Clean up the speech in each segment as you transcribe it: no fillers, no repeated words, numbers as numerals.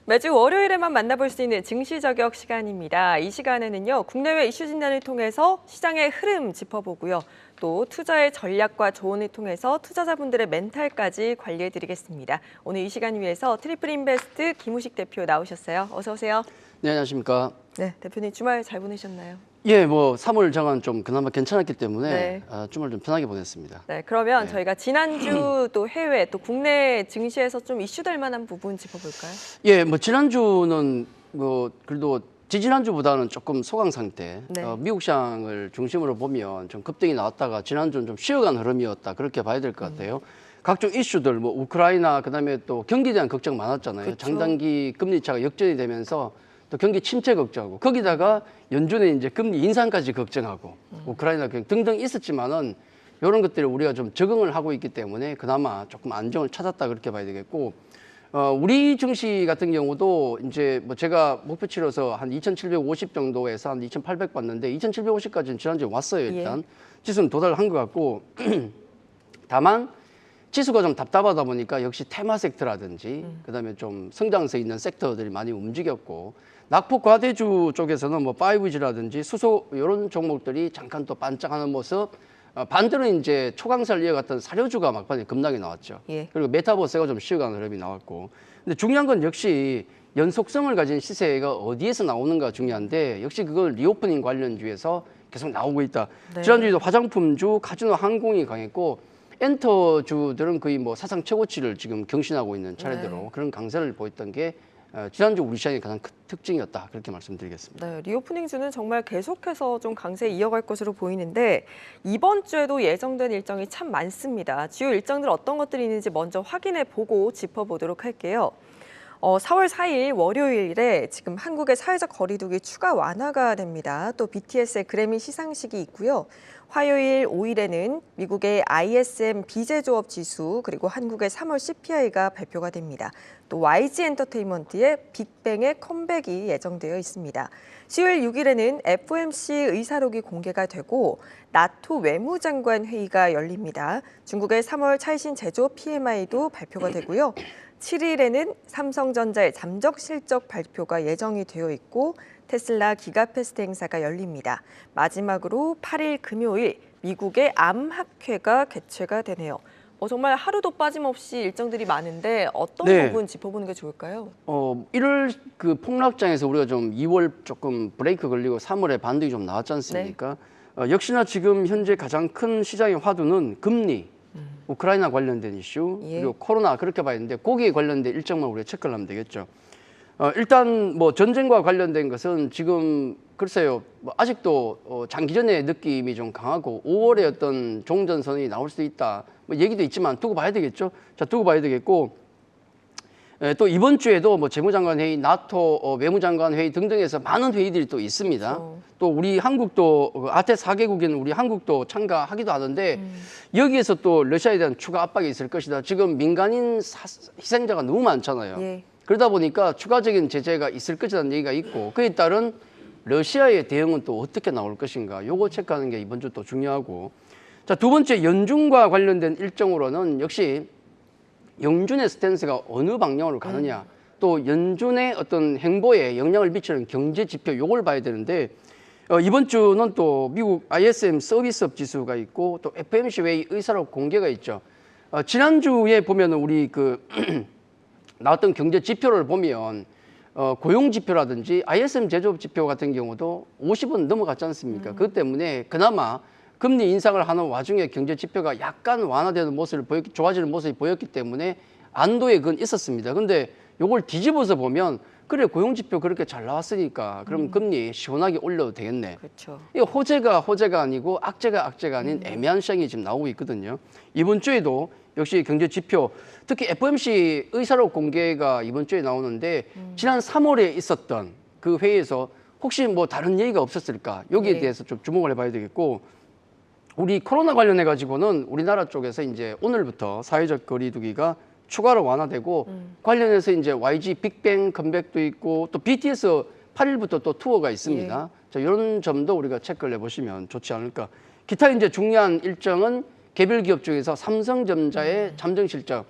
매주 월요일에만 만나볼 수 있는 증시 저격 시간입니다. 이 시간에는요, 국내외 이슈 진단을 통해서 시장의 흐름 짚어보고요. 또 투자의 전략과 조언을 통해서 투자자분들의 멘탈까지 관리해드리겠습니다. 오늘 이 시간 위해서 트리플인베스트 김우식 대표 나오셨어요. 어서 오세요. 네, 안녕하십니까. 네, 대표님 주말 잘 보내셨나요? 예, 뭐 3월 장은 좀 그나마 괜찮았기 때문에 네. 주말 좀 편하게 보냈습니다. 네, 그러면 네. 저희가 지난주 또 해외 또 국내 증시에서 좀 이슈될 만한 부분 짚어볼까요? 예, 뭐 지난주는 뭐 그래도 지지난주보다는 조금 소강 상태. 네. 미국 시장을 중심으로 보면 좀 급등이 나왔다가 지난주는 좀 쉬어간 흐름이었다. 그렇게 봐야 될 것 같아요. 각종 이슈들, 뭐 우크라이나 그다음에 또 경기에 대한 걱정 많았잖아요. 그쵸. 장단기 금리 차가 역전이 되면서 또 경기 침체 걱정하고 거기다가 연준의 이제 금리 인상까지 걱정하고 우크라이나 등등 있었지만은 이런 것들을 우리가 좀 적응을 하고 있기 때문에 그나마 조금 안정을 찾았다 그렇게 봐야 되겠고 우리 증시 같은 경우도 이제 뭐 제가 목표치로서 한 2,750 정도에서 한 2,800 봤는데 2,750까지는 지난주에 왔어요 일단. 예. 지수는 도달한 것 같고 다만 지수가 좀 답답하다 보니까 역시 테마 섹터라든지 그다음에 좀 성장세 있는 섹터들이 많이 움직였고 낙폭 과대주 쪽에서는 뭐 5G라든지 수소 이런 종목들이 잠깐 또 반짝하는 모습. 반대로 이제 초강세를 이어갔던 사료주가 막판에 급락이 나왔죠. 예. 그리고 메타버스가 좀 쉬어가는 흐름이 나왔고. 근데 중요한 건 역시 연속성을 가진 시세가 어디에서 나오는가 중요한데 역시 그걸 리오프닝 관련주에서 계속 나오고 있다. 네. 지난주에도 화장품주, 카지노, 항공이 강했고 엔터주들은 거의 뭐 사상 최고치를 지금 경신하고 있는 차례대로 네. 그런 강세를 보였던 게 지난주 우리 시장의 가장 큰 특징이었다 그렇게 말씀드리겠습니다. 네, 리오프닝주는 정말 계속해서 좀 강세 이어갈 것으로 보이는데 이번 주에도 예정된 일정이 참 많습니다. 주요 일정들 어떤 것들이 있는지 먼저 확인해 보고 짚어보도록 할게요. 4월 4일 월요일에 지금 한국의 사회적 거리두기 추가 완화가 됩니다. 또 BTS의 그래미 시상식이 있고요. 화요일 5일에는 미국의 ISM 비제조업 지수 그리고 한국의 3월 CPI가 발표가 됩니다. 또 YG 엔터테인먼트의 빅뱅의 컴백이 예정되어 있습니다. 10월 6일에는 FOMC 의사록이 공개가 되고 나토 외무장관 회의가 열립니다. 중국의 3월 차이신 제조업 PMI도 발표가 되고요. 7일에는 삼성전자의 잠적 실적 발표가 예정이 되어 있고 테슬라 기가페스트 행사가 열립니다. 마지막으로 8일 금요일 미국의 암학회가 개최가 되네요. 정말 하루도 빠짐없이 일정들이 많은데 어떤 네. 부분 짚어보는 게 좋을까요? 1월 그 폭락장에서 우리가 좀 2월 조금 브레이크 걸리고 3월에 반등이 좀 나왔지 않습니까? 역시나 지금 현재 가장 큰 시장의 화두는 금리, 우크라이나 관련된 이슈, 예. 그리고 코로나 그렇게 봐야 되는데 거기에 관련된 일정만 우리가 체크를 하면 되겠죠. 일단 뭐 전쟁과 관련된 것은 지금 글쎄요 뭐 아직도 장기전의 느낌이 좀 강하고 5월에 어떤 종전선이 나올 수 있다 뭐 얘기도 있지만 두고 봐야 되겠죠. 자 두고 봐야 되겠고 또 이번 주에도 뭐 재무장관 회의, 나토 외무장관 회의 등등에서 많은 회의들이 또 있습니다. 또 우리 한국도 아태 4개국에는 우리 한국도 참가하기도 하는데 여기에서 또 러시아에 대한 추가 압박이 있을 것이다. 지금 민간인 희생자가 너무 많잖아요. 예. 그러다 보니까 추가적인 제재가 있을 것이라는 얘기가 있고 그에 따른 러시아의 대응은 또 어떻게 나올 것인가 요거 체크하는 게 이번 주 또 중요하고 자, 두 번째 연준과 관련된 일정으로는 역시 연준의 스탠스가 어느 방향으로 가느냐 또 연준의 어떤 행보에 영향을 미치는 경제 지표 요걸 봐야 되는데 이번 주는 또 미국 ISM 서비스업 지수가 있고 또 FOMC 회의 의사록 공개가 있죠. 지난주에 보면은 우리 그 나왔던 경제 지표를 보면 고용 지표라든지 ISM 제조업 지표 같은 경우도 50은 넘어갔지 않습니까? 그것 때문에 그나마 금리 인상을 하는 와중에 경제 지표가 약간 완화되는 모습을 좋아지는 모습이 보였기 때문에 안도의 건 있었습니다. 근데 요걸 뒤집어서 보면 그래 고용 지표 그렇게 잘 나왔으니까 그럼 금리 시원하게 올려도 되겠네. 그렇죠. 이 호재가 아니고 악재가 아닌 애매한 시장이 지금 나오고 있거든요. 이번 주에도 역시 경제 지표, 특히 FOMC 의사록 공개가 이번 주에 나오는데 지난 3월에 있었던 그 회의에서 혹시 뭐 다른 얘기가 없었을까? 여기에 네. 대해서 좀 주목을 해봐야 되겠고 우리 코로나 관련해 가지고는 우리나라 쪽에서 이제 오늘부터 사회적 거리두기가 추가로 완화되고 관련해서 이제 YG 빅뱅 컴백도 있고 또 BTS 8일부터 또 투어가 있습니다. 자, 이런 점도 우리가 체크를 해보시면 좋지 않을까. 기타 이제 중요한 일정은 개별 기업 중에서 삼성전자의 잠정 실적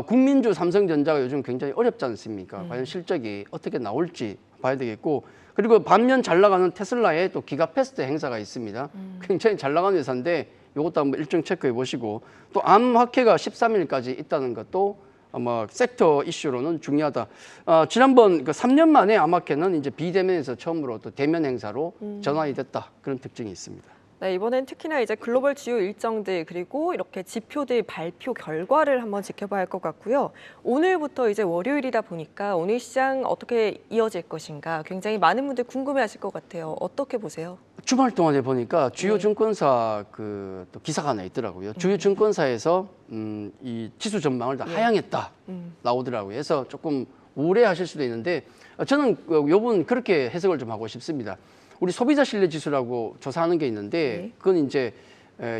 국민주 삼성전자가 요즘 굉장히 어렵지 않습니까? 과연 실적이 어떻게 나올지 봐야 되겠고, 그리고 반면 잘 나가는 테슬라의 또 기가패스트 행사가 있습니다. 굉장히 잘 나가는 회사인데 이것도 한번 일정 체크해 보시고, 또 암학회가 13일까지 있다는 것도 아마 섹터 이슈로는 중요하다. 지난번 그 3년 만에 암학회는 이제 비대면에서 처음으로 또 대면 행사로 전환이 됐다. 그런 특징이 있습니다. 네, 이번엔 특히나 이제 글로벌 주요 일정들 그리고 이렇게 지표들 발표 결과를 한번 지켜봐야 할 것 같고요. 오늘부터 이제 월요일이다 보니까 오늘 시장 어떻게 이어질 것인가 굉장히 많은 분들 궁금해하실 것 같아요. 어떻게 보세요? 주말 동안에 보니까 주요 증권사 그 또 기사가 하나 있더라고요. 주요 증권사에서 이 지수 전망을 다 하향했다 나오더라고요. 그래서 조금 우려하실 수도 있는데 저는 요번 그렇게 해석을 좀 하고 싶습니다. 우리 소비자 신뢰 지수라고 조사하는 게 있는데 그건 이제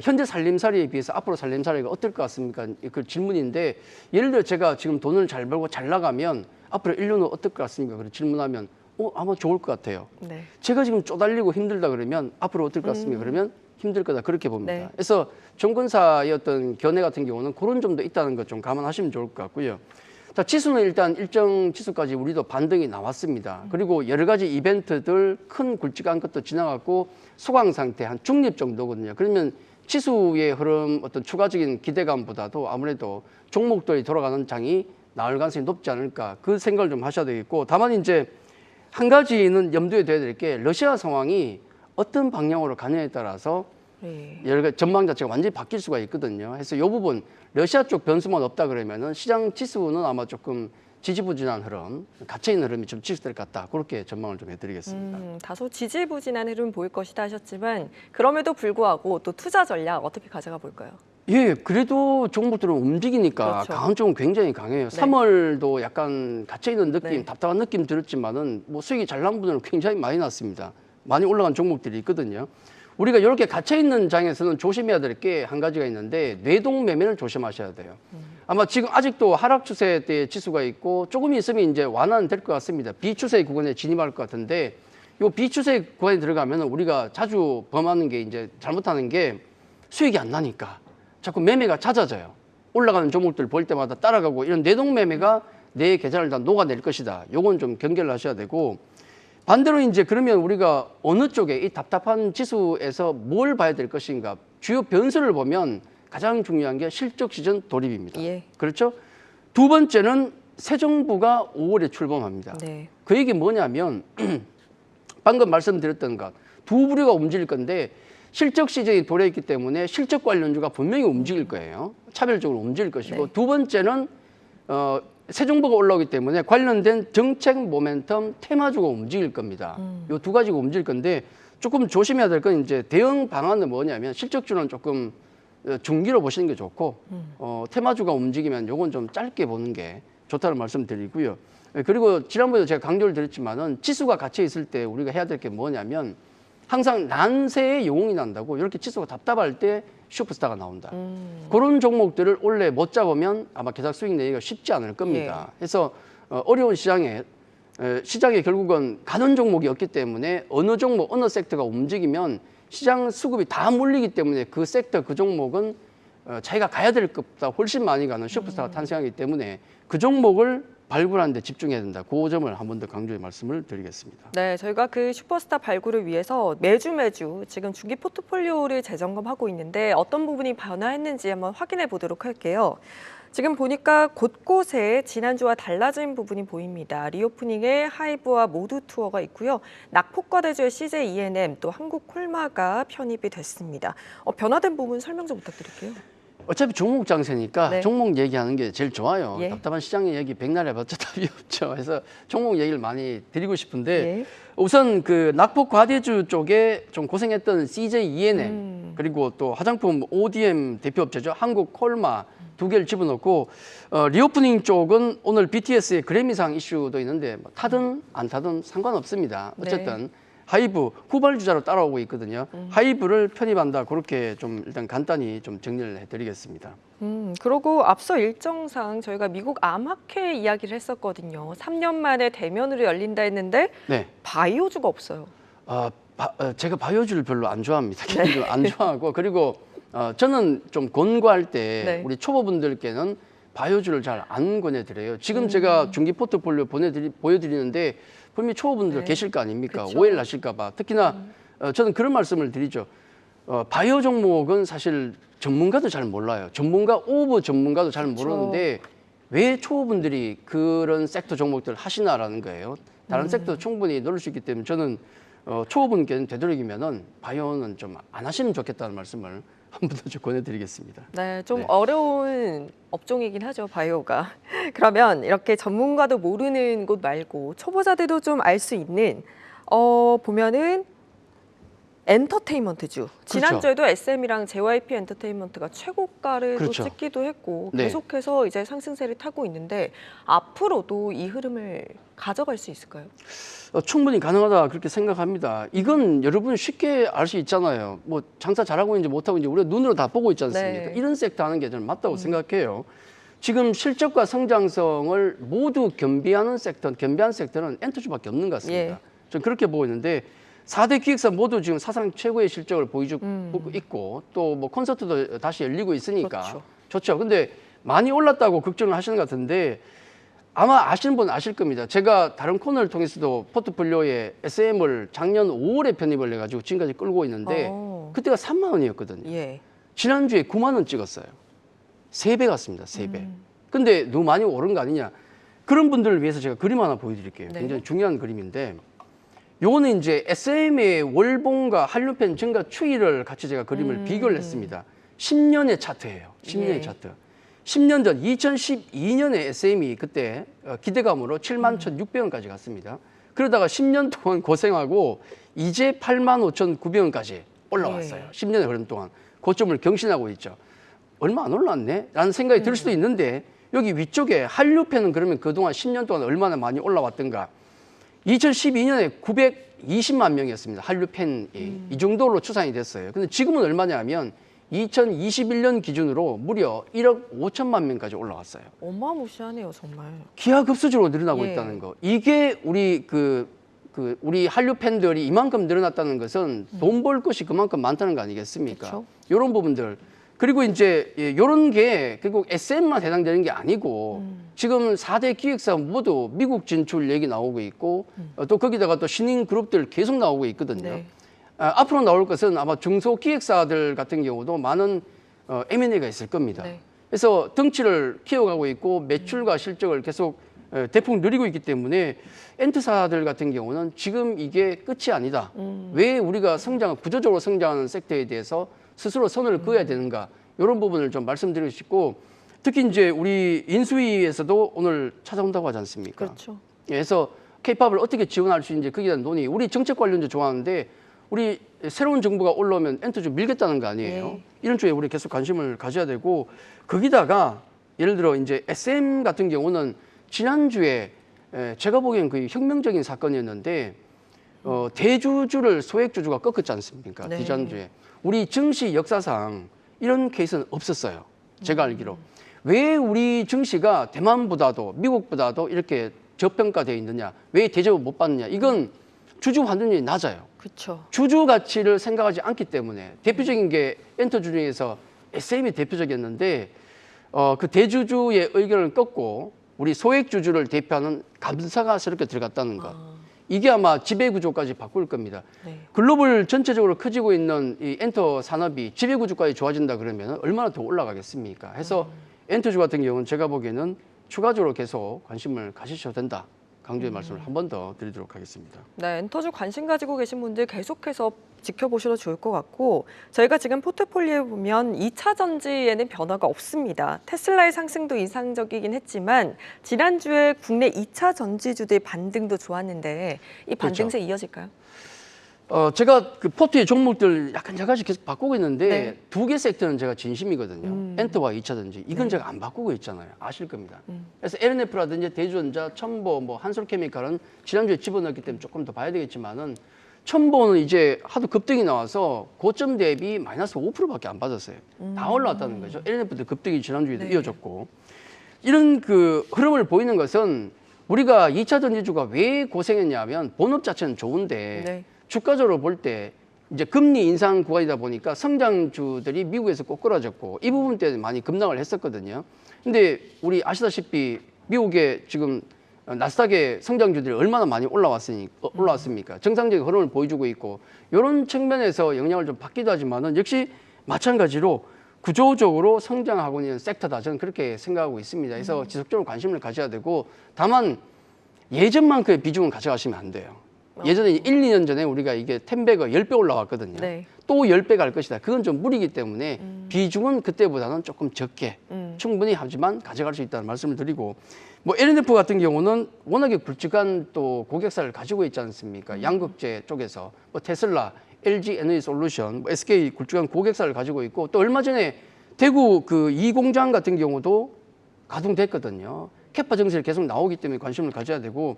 현재 살림살이에 비해서 앞으로 살림살이가 어떨 것 같습니까? 그 질문인데 예를 들어 제가 지금 돈을 잘 벌고 잘 나가면 앞으로 1년 후 어떨 것 같습니까? 그렇게 질문하면 아마 좋을 것 같아요. 네. 제가 지금 쪼달리고 힘들다 그러면 앞으로 어떨 것 같습니까? 그러면 힘들 거다 그렇게 봅니다. 네. 그래서 정권사의 어떤 견해 같은 경우는 그런 점도 있다는 것 좀 감안하시면 좋을 것 같고요. 자, 지수는 일단 일정 지수까지 우리도 반등이 나왔습니다. 그리고 여러 가지 이벤트들 큰 굵직한 것도 지나갔고 소강 상태 한 중립 정도거든요. 그러면 지수의 흐름 어떤 추가적인 기대감보다도 아무래도 종목들이 돌아가는 장이 나올 가능성이 높지 않을까 그 생각을 좀 하셔야 되겠고, 다만 이제 한 가지는 염두에 둬야 될 게 러시아 상황이 어떤 방향으로 가느냐에 따라서 여러 가지 전망 자체가 완전히 바뀔 수가 있거든요. 그래서 이 부분 러시아 쪽 변수만 없다 그러면은 시장 지수는 아마 조금 지지부진한 흐름, 갇혀있는 흐름이 좀 지수될 것 같다. 그렇게 전망을 좀 해드리겠습니다. 다소 지지부진한 흐름 보일 것이다 하셨지만 그럼에도 불구하고 또 투자 전략 어떻게 가져가 볼까요? 예, 그래도 종목들은 움직이니까 그렇죠. 강한 쪽은 굉장히 강해요. 네. 3월도 약간 갇혀있는 느낌, 네. 답답한 느낌 들었지만은 뭐 수익이 잘 난 분들은 굉장히 많이 났습니다. 많이 올라간 종목들이 있거든요. 우리가 이렇게 갇혀있는 장에서는 조심해야 될 게 한 가지가 있는데 뇌동 매매를 조심하셔야 돼요. 아마 지금 아직도 하락 추세대 지수가 있고 조금 있으면 이제 완화될 것 같습니다. 비추세 구간에 진입할 것 같은데 이 비추세 구간에 들어가면 우리가 자주 범하는 게 이제 잘못하는 게 수익이 안 나니까 자꾸 매매가 잦아져요. 올라가는 종목들 볼 때마다 따라가고 이런 뇌동 매매가 내 계좌를 다 녹아낼 것이다. 요건 좀 경계를 하셔야 되고, 반대로 이제 그러면 우리가 어느 쪽에 이 답답한 지수에서 뭘 봐야 될 것인가, 주요 변수를 보면 가장 중요한 게 실적 시즌 돌입입니다. 예. 그렇죠? 두 번째는 새 정부가 5월에 출범합니다. 네. 그 얘기 뭐냐면 방금 말씀드렸던 것, 두 부류가 움직일 건데 실적 시즌이 도래했기 때문에 실적 관련주가 분명히 움직일 거예요. 차별적으로 움직일 것이고, 네. 두 번째는 새 정부가 올라오기 때문에 관련된 정책 모멘텀 테마주가 움직일 겁니다. 이 두 가지가 움직일 건데 조금 조심해야 될 건 이제 대응 방안은 뭐냐면 실적주는 조금 중기로 보시는 게 좋고 테마주가 움직이면 요건 좀 짧게 보는 게 좋다는 말씀드리고요. 그리고 지난번에도 제가 강조를 드렸지만은 지수가 갇혀 있을 때 우리가 해야 될 게 뭐냐면 항상 난세에 영웅이 난다고, 이렇게 지수가 답답할 때 슈퍼스타가 나온다. 그런 종목들을 원래 못 잡으면 아마 계속 수익 내기가 쉽지 않을 겁니다. 그래서 어려운 시장에 결국은 가는 종목이 없기 때문에 어느 종목, 어느 섹터가 움직이면 시장 수급이 다 몰리기 때문에 그 섹터, 그 종목은 자기가 가야 될 것보다 훨씬 많이 가는 슈퍼스타가 탄생하기 때문에 그 종목을 발굴하는 데 집중해야 된다. 그 점을 한 번 더 강조해 말씀을 드리겠습니다. 네, 저희가 그 슈퍼스타 발굴을 위해서 매주 지금 중기 포트폴리오를 재점검하고 있는데 어떤 부분이 변화했는지 한번 확인해 보도록 할게요. 지금 보니까 곳곳에 지난주와 달라진 부분이 보입니다. 리오프닝에 하이브와 모두 투어가 있고요. 낙폭과대주의 CJ ENM 또 한국콜마가 편입이 됐습니다. 변화된 부분 설명 좀 부탁드릴게요. 어차피 종목 장세니까 네. 종목 얘기하는 게 제일 좋아요. 예. 답답한 시장 얘기 백날 해봤자 답이 없죠. 그래서 종목 얘기를 많이 드리고 싶은데 예. 우선 그 낙폭 과대주 쪽에 좀 고생했던 CJ ENM 그리고 또 화장품 ODM 대표업체죠. 한국콜마 두 개를 집어넣고 리오프닝 쪽은 오늘 BTS의 그래미상 이슈도 있는데 뭐 타든 안 타든 상관없습니다. 어쨌든 네. 하이브 후발주자로 따라오고 있거든요. 하이브를 편입한다. 그렇게 좀 일단 간단히 좀 정리를 해드리겠습니다. 그리고 앞서 일정상 저희가 미국 암학회 이야기를 했었거든요. 3년 만에 대면으로 열린다 했는데 네. 바이오주가 없어요. 제가 바이오주를 별로 안 좋아합니다. 안 좋아하고 그리고 저는 좀 권고할 때 네. 우리 초보분들께는 바이오주를 잘 안 권해드려요. 지금 제가 중기 포트폴리오 보여드리는데 분명히 초보분들 네. 계실 거 아닙니까? 그쵸. 오해를 하실까 봐. 특히나 저는 그런 말씀을 드리죠. 바이오 종목은 사실 전문가도 잘 몰라요. 전문가 오브 전문가도 잘 그쵸. 모르는데 왜 초보분들이 그런 sek터 종목들을 하시나라는 거예요. 다른 섹터 충분히 넣을 수 있기 때문에 저는 초보분께는 되도록이면은 바이오는 좀 안 하시면 좋겠다는 말씀을 한 번 더 좀 권해드리겠습니다. 네, 좀 네. 어려운 업종이긴 하죠, 바이오가. 그러면 이렇게 전문가도 모르는 곳 말고 초보자들도 좀 알 수 있는 보면은 엔터테인먼트주. 지난주에도 SM이랑 JYP 엔터테인먼트가 최고가를 그렇죠. 또 찍기도 했고 네. 계속해서 이제 상승세를 타고 있는데 앞으로도 이 흐름을 가져갈 수 있을까요? 충분히 가능하다 그렇게 생각합니다. 이건 여러분 쉽게 알 수 있잖아요. 뭐 장사 잘하고 있는지 못하고 있는지 우리가 눈으로 다 보고 있지 않습니까? 네. 이런 섹터 하는 게 저는 맞다고 생각해요. 지금 실적과 성장성을 모두 겸비한 섹터는 엔터주밖에 없는 것 같습니다. 예. 저는 그렇게 보고 있는데 4대 기획사 모두 지금 사상 최고의 실적을 보여주고 있고 또 뭐 콘서트도 다시 열리고 있으니까 그렇죠. 좋죠. 근데 많이 올랐다고 걱정을 하시는 것 같은데 아마 아시는 분은 아실 겁니다. 제가 다른 코너를 통해서도 포트폴리오에 SM을 작년 5월에 편입을 해가지고 지금까지 끌고 있는데 그때가 3만 원이었거든요. 예. 지난주에 9만 원 찍었어요. 3배 갔습니다. 3배. 근데 너무 많이 오른 거 아니냐. 그런 분들을 위해서 제가 그림 하나 보여드릴게요. 네. 굉장히 중요한 그림인데 요거는 이제 SM의 월봉과 한류팬 증가 추이를 같이 제가 그림을 비교를 했습니다. 10년의 차트예요. 10년의 예. 차트. 10년 전 2012년에 SM이 그때 기대감으로 7만 1,600원까지 갔습니다. 그러다가 10년 동안 고생하고 이제 8만 5,900원까지 올라왔어요. 예. 10년의 흐름 동안 고점을 경신하고 있죠. 얼마 안 올랐네? 라는 생각이 들 수도 있는데 여기 위쪽에 한류팬은 그러면 그동안 10년 동안 얼마나 많이 올라왔던가. 2012년에 920만 명이었습니다. 한류팬이. 이 정도로 추산이 됐어요. 근데 지금은 얼마냐 하면 2021년 기준으로 무려 1억 5천만 명까지 올라왔어요. 어마무시하네요, 정말. 기하급수적으로 늘어나고 예. 있다는 거. 이게 우리 우리 한류 팬들이 이만큼 늘어났다는 것은 돈 벌 것이 그만큼 많다는 거 아니겠습니까? 그쵸. 이런 부분들. 그리고 이제 이런 게 결국 SM만 해당되는 게 아니고 지금 4대 기획사 모두 미국 진출 얘기 나오고 있고 또 거기다가 또 신인 그룹들 계속 나오고 있거든요. 네. 앞으로 나올 것은 아마 중소 기획사들 같은 경우도 많은 M&A가 있을 겁니다. 네. 그래서 덩치를 키워가고 있고 매출과 실적을 계속 대폭 늘리고 있기 때문에 엔트사들 같은 경우는 지금 이게 끝이 아니다. 왜 우리가 구조적으로 성장하는 섹터에 대해서 스스로 선을 그어야 되는가 이런 부분을 좀 말씀드리고 싶고 특히 이제 우리 인수위에서도 오늘 찾아온다고 하지 않습니까? 그렇죠. 그래서 K-팝을 어떻게 지원할 수 있는지 거기에 대한 논의. 우리 정책 관련도 좋아하는데 우리 새로운 정부가 올라오면 엔터주 밀겠다는 거 아니에요? 네. 이런 쪽에 우리 계속 관심을 가져야 되고 거기다가 예를 들어 이제 SM 같은 경우는 지난주에 제가 보기엔 거의 혁명적인 사건이었는데 대주주를 소액주주가 꺾었지 않습니까? 네. 지난주에. 우리 증시 역사상 이런 케이스는 없었어요. 제가 알기로. 왜 우리 증시가 대만보다도 미국보다도 이렇게 저평가되어 있느냐? 왜 대접을 못 받느냐? 이건 주주 환전율이 낮아요. 그렇죠. 주주 가치를 생각하지 않기 때문에 대표적인 게 엔터주 중에서 SM이 대표적이었는데 그 대주주의 의견을 꺾고 우리 소액주주를 대표하는 감사가 새롭게 들어갔다는 것. 이게 아마 지배구조까지 바꿀 겁니다. 네. 글로벌 전체적으로 커지고 있는 이 엔터 산업이 지배구조까지 좋아진다 그러면 얼마나 더 올라가겠습니까? 해서 엔터주 같은 경우는 제가 보기에는 추가적으로 계속 관심을 가지셔도 된다. 강조의 말씀을 한 번 더 드리도록 하겠습니다. 네, 엔터주 관심 가지고 계신 분들 계속해서 지켜보셔도 좋을 것 같고 저희가 지금 포트폴리오에 보면 2차 전지에는 변화가 없습니다. 테슬라의 상승도 인상적이긴 했지만 지난주에 국내 2차 전지주들 반등도 좋았는데 이 반등세 이어질까요? 제가 그 포트의 종목들 약간씩 계속 바꾸고 있는데 네. 두 개 섹터는 제가 진심이거든요. 엔터와 2차 전지. 이건 네. 제가 안 바꾸고 있잖아요. 아실 겁니다. 그래서 LNF라든지 대주전자, 첨보, 뭐 한솔케미칼은 지난주에 집어넣었기 때문에 조금 더 봐야 되겠지만은 첨보는 이제 하도 급등이 나와서 고점 대비 마이너스 5%밖에 안 빠졌어요. 다 올라왔다는 거죠. LNF도 급등이 지난주에도 네. 이어졌고 이런 그 흐름을 보이는 것은 우리가 2차 전지주가 왜 고생했냐면 본업 자체는 좋은데 네. 주가적으로 볼 때 이제 금리 인상 구간이다 보니까 성장주들이 미국에서 꼬꾸라졌고 이 부분 때문에 많이 급락을 했었거든요. 근데 우리 아시다시피 미국의 지금 나스닥의 성장주들이 얼마나 많이 올라왔습니까? 정상적인 흐름을 보여주고 있고 이런 측면에서 영향을 좀 받기도 하지만은 역시 마찬가지로 구조적으로 성장하고 있는 섹터다. 저는 그렇게 생각하고 있습니다. 그래서 지속적으로 관심을 가져야 되고 다만 예전만큼의 비중은 가져가시면 안 돼요. 예전에 1, 2년 전에 우리가 이게 10배가 10배 올라왔거든요. 네. 또 10배 갈 것이다. 그건 좀 무리기 때문에 비중은 그때보다는 조금 적게 충분히 하지만 가져갈 수 있다는 말씀을 드리고 뭐 LNF 같은 경우는 워낙에 굵직한 또 고객사를 가지고 있지 않습니까? 양극재 쪽에서 뭐 테슬라, LG 에너지 솔루션, 뭐 SK 굵직한 고객사를 가지고 있고 또 얼마 전에 대구 그 이 공장 같은 경우도 가동됐거든요. 캐파 증설이 계속 나오기 때문에 관심을 가져야 되고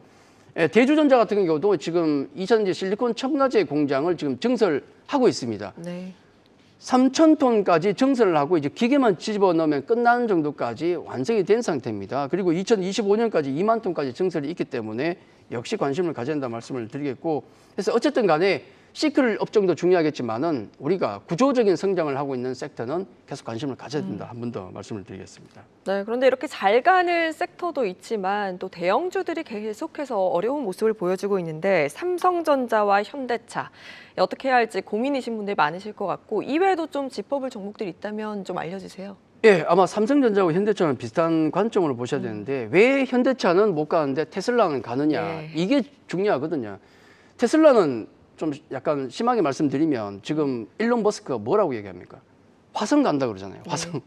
대주전자 같은 경우도 지금 이산제 실리콘 첨가제 공장을 지금 증설하고 있습니다. 네. 3,000톤까지 증설을 하고 이제 기계만 집어넣으면 끝나는 정도까지 완성이 된 상태입니다. 그리고 2025년까지 2만 톤까지 증설이 있기 때문에 역시 관심을 가져야 된다 말씀을 드리겠고 그래서 어쨌든 간에 시클 업종도 중요하겠지만은 우리가 구조적인 성장을 하고 있는 섹터는 계속 관심을 가져야 된다. 한 번 더 말씀을 드리겠습니다. 네, 그런데 이렇게 잘 가는 섹터도 있지만 또 대형주들이 계속해서 어려운 모습을 보여주고 있는데 삼성전자와 현대차 어떻게 해야 할지 고민이신 분들이 많으실 것 같고 이외에도 좀 짚어볼 종목들이 있다면 좀 알려주세요. 예, 아마 삼성전자와 현대차는 비슷한 관점으로 보셔야 되는데 왜 현대차는 못 가는데 테슬라는 가느냐 네. 이게 중요하거든요. 테슬라는 좀 약간 심하게 말씀드리면 지금 일론 머스크가 뭐라고 얘기합니까? 화성 간다 그러잖아요. 화성.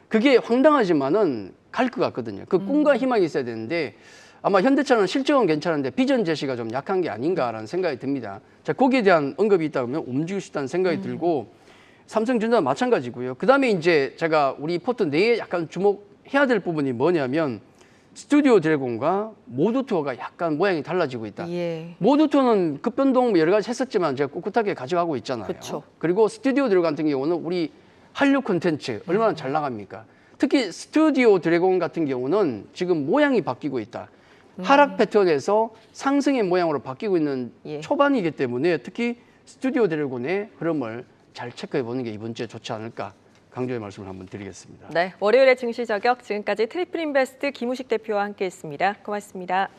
그게 황당하지만은 갈 것 같거든요. 그 꿈과 희망이 있어야 되는데 아마 현대차는 실적은 괜찮은데 비전 제시가 좀 약한 게 아닌가라는 생각이 듭니다. 자, 거기에 대한 언급이 있다 그러면 움직일 수 있다는 생각이 들고 삼성전자는 마찬가지고요. 그다음에 이제 제가 우리 포트 내에 약간 주목해야 될 부분이 뭐냐면 스튜디오 드래곤과 모두 투어가 약간 모양이 달라지고 있다. 예. 모두 투어는 급변동 여러 가지 했었지만 제가 꿋꿋하게 가져가고 있잖아요. 그쵸. 그리고 스튜디오 드래곤 같은 경우는 우리 한류 콘텐츠 얼마나 잘 나갑니까? 특히 스튜디오 드래곤 같은 경우는 지금 모양이 바뀌고 있다. 하락 패턴에서 상승의 모양으로 바뀌고 있는 예. 초반이기 때문에 특히 스튜디오 드래곤의 흐름을 잘 체크해 보는 게 이번 주에 좋지 않을까 강조의 말씀을 한번 드리겠습니다. 네, 월요일의 증시 저격 지금까지 트리플 인베스트 김우식 대표와 함께했습니다. 고맙습니다.